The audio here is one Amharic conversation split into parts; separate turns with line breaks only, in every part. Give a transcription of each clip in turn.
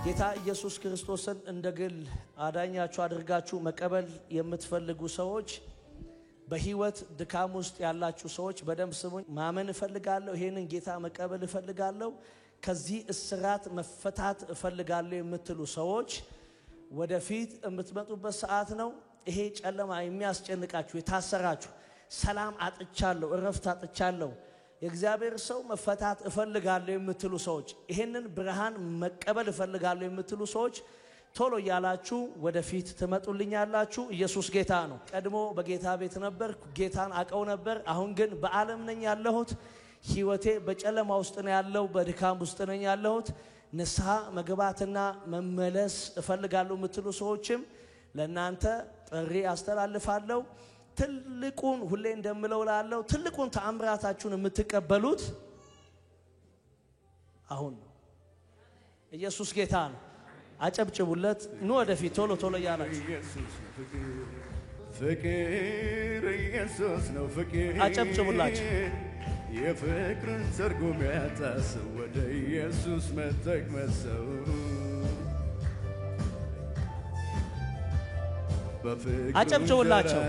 ጌታ ኢየሱስ ክርስቶስን እንደግል አዳኛችሁ አድርጋችሁ መቀበል የምትፈልጉ ሰዎች በህይወት ድካም ውስጥ ያላችሁ ሰዎች በደም ስሙኝ ማመን እፈልጋለሁ ይሄንን ጌታ መቀበል እፈልጋለሁ ከዚህ እስራት መፈታት እፈልጋለሁ የምትሉ ሰዎች ወደፊት የምትመጡበት ሰዓት ነው ይሄ ጨለማ የሚያስጨንቃችሁ የታሰራችሁ ሰላም አጥቻለሁ እረፍት አጥቻለሁ የእግዚአብሔር ሰው መፈታት እፈልጋለሁ የምትሉ ሰዎች ይሄንን ብርሃን መቀበል እፈልጋለሁ የምትሉ ሰዎች ቶሎ ያላችሁ ወደፊት ትመጡልኛላችሁ ኢየሱስ ጌታ ነው ቀድሞ በጌታ ቤት ነበር ጌታን አቀው ነበር አሁን ግን በዓለም ነኝ ያለሁት ህይወቴ በጨለማ ውስጥ ነው ያለው በድካም ውስጥ ነኝ ያለሁት ንስሐ መግባትና መመለስ እፈልጋለሁ የምትሉ ሰዎችም ለናንተ ጥሪ አስተላልፋለሁ ትልቁን ሁሌ እንደምለው ላለው ትልቁን ተአምራታችሁን የምትቀበሉት አሁን ኢየሱስ ጌታ ነው አጨብጭቡለት ኑ ወደፊት ቶሎ ቶሎ ያላችሁ
ፍቅር ኢየሱስ ነው ፍቅር
አጨብጭቡላችሁ
የፍቅርን ትርጉም ያጣሰው ወደ ኢየሱስ መተቅመሰው በፍቅር
አጨብጭቡላችሁ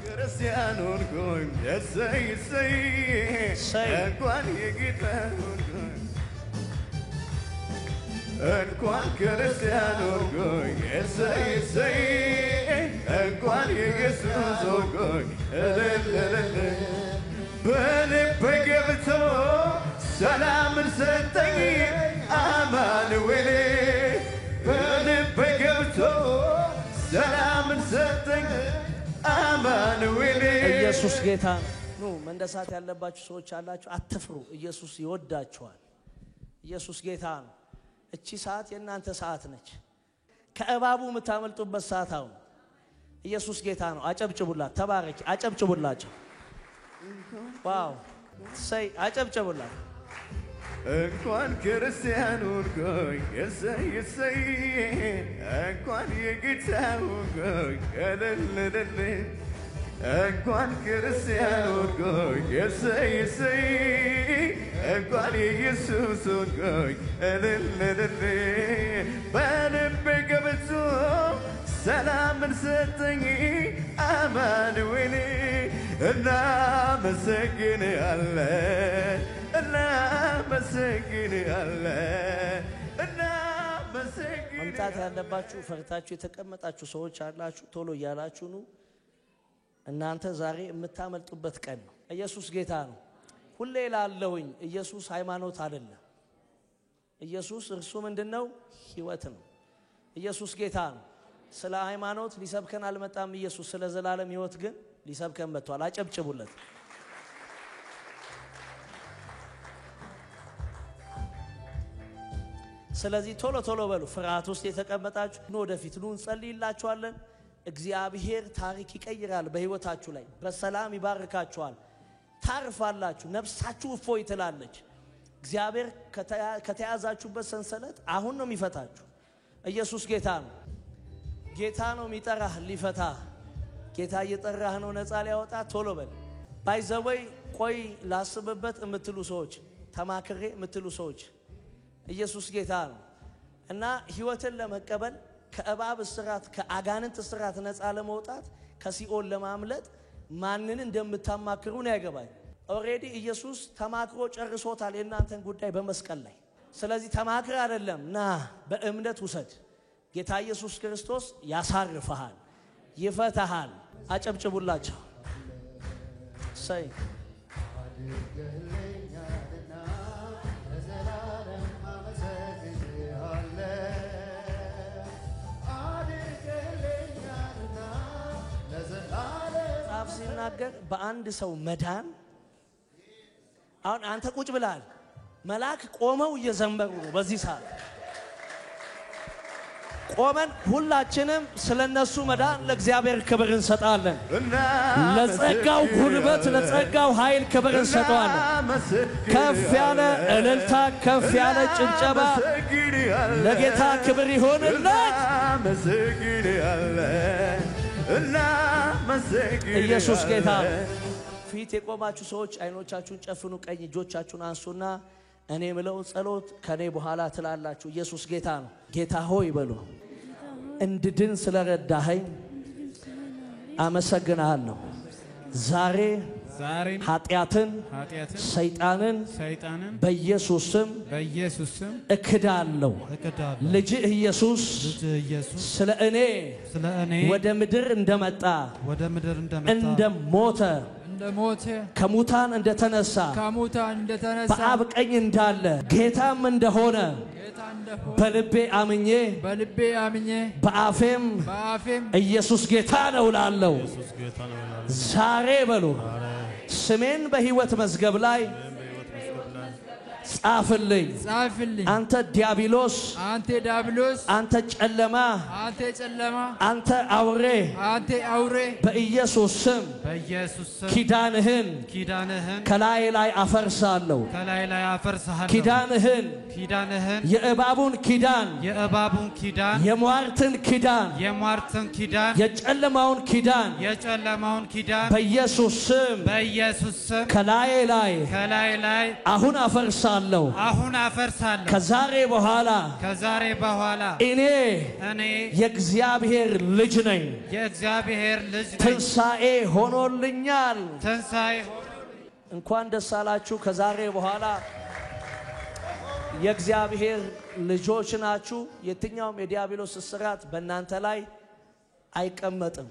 ክርስቲያን ሆንኩኝ እሰይ እሰይ እንኳን የጌታ ሆንኩኝ እንኳን ክርስቲያን ሆንኩኝ እሰይ እሰይ እንኳን የኢየሱስ ሆንኩኝ በልቤ ገብቶ ሰላምን ሰጠኝ አማኑኤል በልቤ ገብቶ ሰላምን ሰጠኝ አማኑኤል
ኢየሱስ ጌታ ነው መንደሳት ያለባችሁ ሰዎች አላችሁ አትፍሩ ኢየሱስ ይወዳችኋል ኢየሱስ ጌታ ነው እቺ ሰዓት የናንተ ሰዓት ነች ከእባቡ የምታመልጡበት ሰዓት አሁን ኢየሱስ ጌታ ነው አጨብጭቡላት ተባረክ አጨብጭቡላችሁ ዋው ሰይ አጨብጭቡላት
እንኳን ክርስቲያን ሆንኩኝ እሰይ እሰይ እንኳን የጌታ ሆንኩኝ እልልልል እንኳን ክርስቲያን ሆንኩኝ እሰይ እሰይ እንኳን የኢየሱስ ሆንኩኝ እልልልል በልቤ ገብቶ ሰላምን ሰጠኝ አማኑኤል እናመሰግንሃለን
መምጣት ያለባችሁ ፈርታችሁ የተቀመጣችሁ ሰዎች አላችሁ ቶሎ ያላችሁ ነው እናንተ ዛሬ የምታመልጡበት ቀን ነው ኢየሱስ ጌታ ነው ሁሌ ላለውኝ ኢየሱስ ሃይማኖት አይደለም ኢየሱስ እርሱ ምንድነው ህይወት ነው ኢየሱስ ጌታ ነው ስለ ሃይማኖት ሊሰብከን አልመጣም ኢየሱስ ስለ ዘላለም ህይወት ግን ሊሰብከን መጥቷል አጨብጭቡለት ስለዚህ ቶሎ ቶሎ በሉ ፍርሃት ውስጥ የተቀመጣችሁ ነው ወደፊት ነው እንጸልይላችኋለን እግዚአብሔር ታሪክ ይቀይራል በህይወታችሁ ላይ በሰላም ይባርካችኋል ታርፋላችሁ ነፍሳችሁ እፎይ ትላለች እግዚአብሔር ከተያዛችሁበት ሰንሰለት አሁን ነው የሚፈታችሁ ኢየሱስ ጌታ ነው ጌታ ነው የሚጠራህ ሊፈታ ጌታ እየጠራህ ነው ነፃ ሊያወጣ ቶሎ በል ባይዘወይ ቆይ ላስብበት የምትሉ ሰዎች ተማክሬ የምትሉ ሰዎች ኢየሱስ ጌታ ነው እና ህይወትን ለመቀበል ከእባብ እስራት ከአጋንንት እስራት ነፃ ለመውጣት ከሲኦል ለማምለጥ ማንን እንደምታማክሩ ነው ያገባኝ ኦሬዲ ኢየሱስ ተማክሮ ጨርሶታል የናንተን ጉዳይ በመስቀል ላይ ስለዚህ ተማክረ አይደለም ና በእምነት ውሰድ ጌታ ኢየሱስ ክርስቶስ ያሳርፈሃል ይፈታሃል አጨብጭቡላችሁ ሰይ ሲናገር በአንድ ሰው መዳን አሁን አንተ ቁጭ ብላል መላክ ቆመው እየዘመሩ ነው በዚህ ሰዓት ቆመን ሁላችንም ስለነሱ መዳን ለእግዚአብሔር ክብር እንሰጣለን ለጸጋው ጉልበት ለጸጋው ኃይል ክብር እንሰጣለን ከፍ ያለ እልልታ ከፍ ያለ ጭብጨባ ለጌታ ክብር ይሁንለት
እናመሰግንሃለን
ኢየሱስ ጌታ ፊት የቆማችሁ ሰዎች አይኖቻችሁን ጨፍኑ ቀኝ እጆቻችሁን አንሱና እኔ ምለው ጸሎት ከኔ በኋላ ትላላችሁ ኢየሱስ ጌታ ነው ጌታ ሆይ በሉ እንድድን ስለረዳኸኝ አመሰግናለሁ ዛሬ ኃጢአትን ሰይጣንን በኢየሱስ ስም እክዳለሁ ልጅ ኢየሱስ ስለ እኔ ወደ ምድር እንደመጣ እንደሞተ ከሙታን እንደተነሳ በአብ ቀኝ እንዳለ ጌታም እንደሆነ በልቤ አምኜ በአፌም ኢየሱስ ጌታ ነው እላለሁ ዛሬ በሉ ስሜን በሕይወት መዝገብ ላይ ጻፍልኝ አንተ ዲያብሎስ አንተ ጨለማ አንተ አውሬ በኢየሱስ ስም ኪዳንህን ከላይ ላይ አፈርሳለሁ ኪዳንህን የእባቡን ኪዳን የሟርትን ኪዳን የጨለማውን ኪዳን በኢየሱስ ስም ከላይ ላይ አሁን አፈርሳለሁ ከዛሬ በኋላ እኔ የእግዚአብሔር ልጅ ነኝ ትንሣኤ ሆኖልኛል እንኳን ደስ አላችሁ ከዛሬ በኋላ የእግዚአብሔር ልጆች ናችሁ የትኛውም የዲያብሎስ እስራት በእናንተ ላይ አይቀመጥም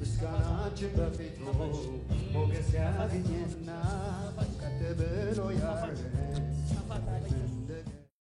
ምስጋናችን በፊቱ ሞገስ ያገኘና